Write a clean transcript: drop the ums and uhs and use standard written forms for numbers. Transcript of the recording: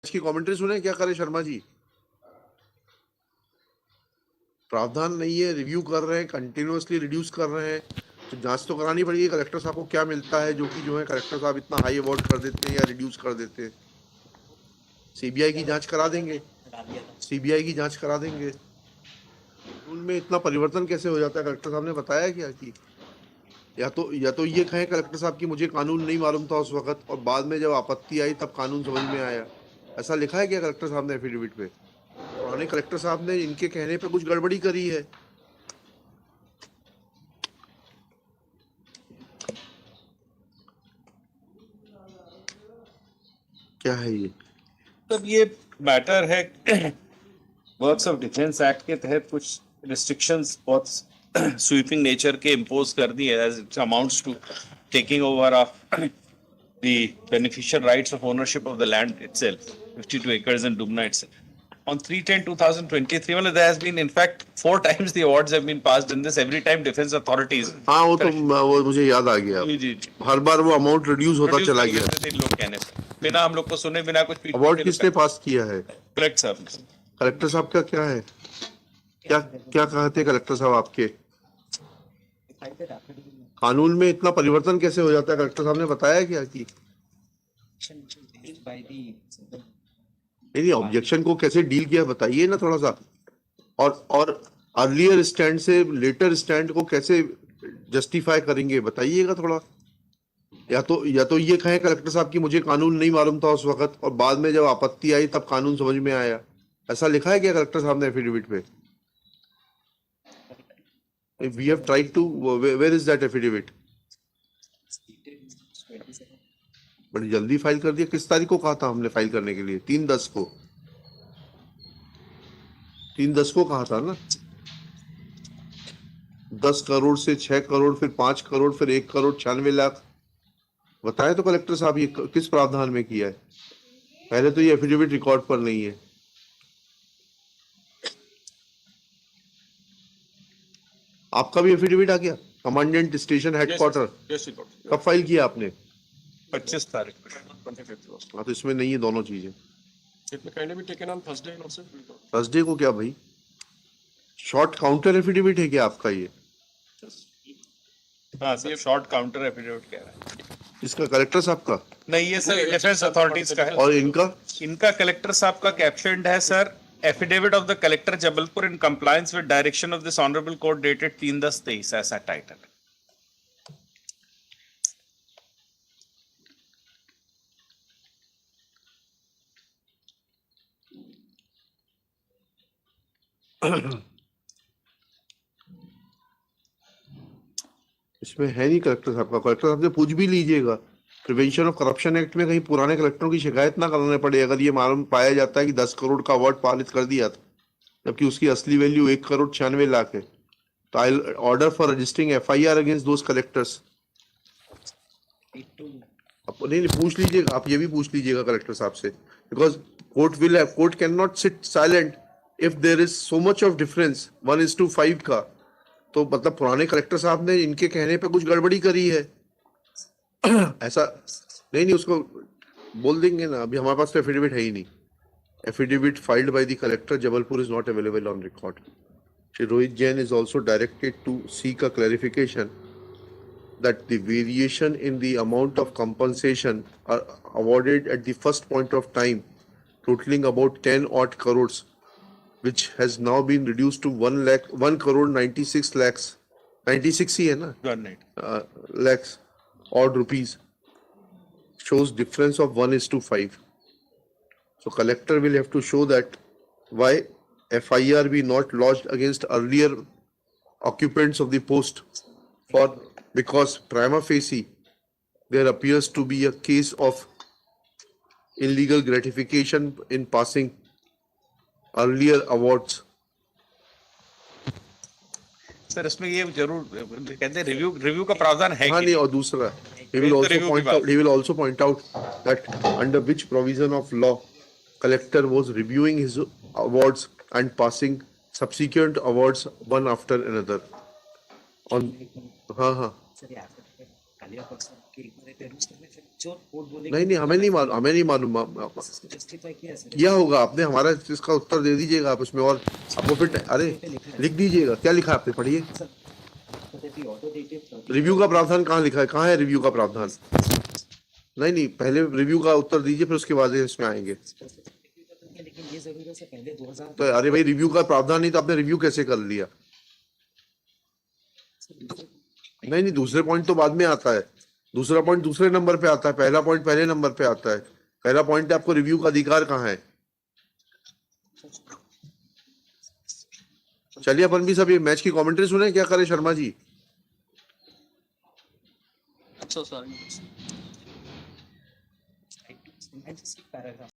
इसकी कमेंट्री सुने, क्या करे शर्मा जी। प्रावधान नहीं है, रिव्यू कर रहे हैं, कंटिन्यूअसली रिड्यूस कर रहे हैं, तो जांच तो करानी पड़ेगी कलेक्टर साहब को क्या मिलता है जो कि जो है कलेक्टर साहब इतना हाई अवार्ड कर देते हैं या रिड्यूस कर देते हैं। सीबीआई की जांच करा देंगे, सीबीआई की जांच करा देंगे। उनमें इतना परिवर्तन कैसे हो जाता है, कलेक्टर साहब ने बताया क्या कि या तो ये कहें कलेक्टर साहब कि मुझे कानून नहीं मालूम था उस वक्त और बाद में जब आपत्ति आई तब कानून समझ में आया। ऐसा लिखा है क्या कलेक्टर साहब ने एफिडेविट पे? पुराने कलेक्टर साहब ने इनके कहने पे कुछ गड़बड़ी करी है। क्या है ये? तब ये मैटर है वर्क्स ऑफ डिफेंस एक्ट के तहत कुछ रिस्ट्रिक्शंस बहुत स्वीपिंग नेचर के इम्पोज कर दी है as it amounts to taking over of the beneficial rights of ownership of the land itself, 52 acres in Dubna itself. On 3/10/2023, well, there has been, in fact, 4 times the awards have been passed in this. Every time defense authorities. हाँ वो तो वो मुझे याद आ गया। जी जी हर बार वो amount reduce होता चला गया। लोग कहने बिना हम लोग को सुने बिना कुछ। अवार्ड किसने पास किया है? कलेक्टर साहब। कलेक्टर साहब का क्या है? क्या क्या कहते हैं कलेक्टर साहब आपके? कानून में इतना परिवर्तन कैसे हो जाता है, कलेक्टर साहब ने बताया क्या कि नहीं ऑब्जेक्शन को कैसे डील किया बताइए ना थोड़ा सा। और अर्लियर स्टैंड से लेटर स्टैंड को कैसे जस्टिफाई करेंगे बताइएगा थोड़ा। या तो ये कहें कलेक्टर साहब कि मुझे कानून नहीं मालूम था उस वक्त और बाद में जब आपत्ति आई तब कानून समझ में आया। ऐसा लिखा है क्या कलेक्टर साहब ने एफिडेविट पे? We have tried to, where is that affidavit? बड़ी जल्दी फाइल कर दिया। किस तारीख को कहा था हमने फाइल करने के लिए? 3/10 को। 3/10 को कहा था ना। 10 करोड़ से 6 करोड़ फिर 5 करोड़ फिर 1 करोड़ 96 लाख बताया तो कलेक्टर साहब। ये किस प्रावधान में किया है? पहले तो ये एफिडेविट रिकॉर्ड पर नहीं है। आपका भी एफिडेविट आ गया? कमांडेंट स्टेशन हेडक्वार्टर कब फाइल किया आपने? 25 तारीख। हाँ तो इसमें नहीं है दोनों चीजें। थर्सडे को क्या भाई? शॉर्ट काउंटर एफिडेविट है क्या आपका ये? हाँ सर, शॉर्ट काउंटर एफिडेविट कह रहा है। इसका कलेक्टर साहब का नहीं, ये सर डिफेंस अथॉरिटीज का है। और इनका कलेक्टर साहब का कैप्शन्ड है sir, affidavit of the collector Jabalpur in compliance with direction of this honourable court dated 3/10/23, ऐसा टाइटल। इसमें है नहीं कलेक्टर साहब का। कलेक्टर साहब से पूछ भी लीजिएगा, प्रिवेंशन ऑफ करप्शन एक्ट में कहीं पुराने कलेक्टरों की शिकायत ना करने पड़े अगर ये मालूम पाया जाता है कि 10 करोड़ का अवार्ड पारित कर दिया था जबकि उसकी असली वैल्यू 1 करोड़ 96 लाख है। तो I order for registering FIR against those collectors. नहीं पूछ लीजिएगा आप, ये भी पूछ लीजिएगा कलेक्टर साहब से, because court can not sit silent if there is so much of difference 1:5 का। तो मतलब पुराने कलेक्टर साहब ने इनके कहने पे कुछ गड़बड़ी करी है। ऐसा नहीं उसको बोल देंगे ना। अभी हमारे पास तो एफिडेविट है ही नहीं। Affidavit filed by the collector Jabalpur is not available on record. Shri Rohit Jain is also directed to seek a clarification that the variation in the amount of compensation are awarded at the first point of time totaling about 10 odd crores, which has now been reduced to 1 crore 96 lakhs 96 ही है ना lakhs odd rupees, shows difference of 1:5. So collector will have to show that why FIR be not lodged against earlier occupants of the post for because prima facie there appears to be a case of illegal gratification in passing earlier awards. Sir इसमें ये जरूर कहते हैं review का प्रावधान है। हाँ नहीं, और दूसरा he will also point out that under which provision of law collector was reviewing his awards and passing subsequent awards one after another on। हाँ कि एक बार इंट्रोड्यूस करने फिर जो कोर्ट बोले नहीं नहीं, हमें नहीं मालूम इसको जस्टिफाई किया है सर किया होगा आपने, हमारा इसका उत्तर दे दीजिएगा आप उसमें, और आपको फिर अरे लिख दीजिएगा, क्या लिखा है आपने, पढ़िए। Sir so that the order dated review का प्रावधान कहाँ लिखा है, कहाँ है रिव्यू का प्रावधान? नहीं नहीं, पहले रिव्यू का उत्तर दीजिए, फिर उसके बाद इसमें आएंगे। लेकिन ये जरूर है सर पहले 2000 तो अरे भाई, रिव्यू का प्रावधान नहीं तो आपने रिव्यू कैसे कर लिया? नहीं नहीं, दूसरे पॉइंट तो बाद में आता है, दूसरा पॉइंट दूसरे नंबर पे आता है, पहला पॉइंट पहले नंबर पे आता है। पहला पॉइंट है आपको रिव्यू का अधिकार कहाँ है। चलिए अपन भी सब ये मैच की कमेंट्री सुने, क्या करे Sharma ji. So sorry. paragraph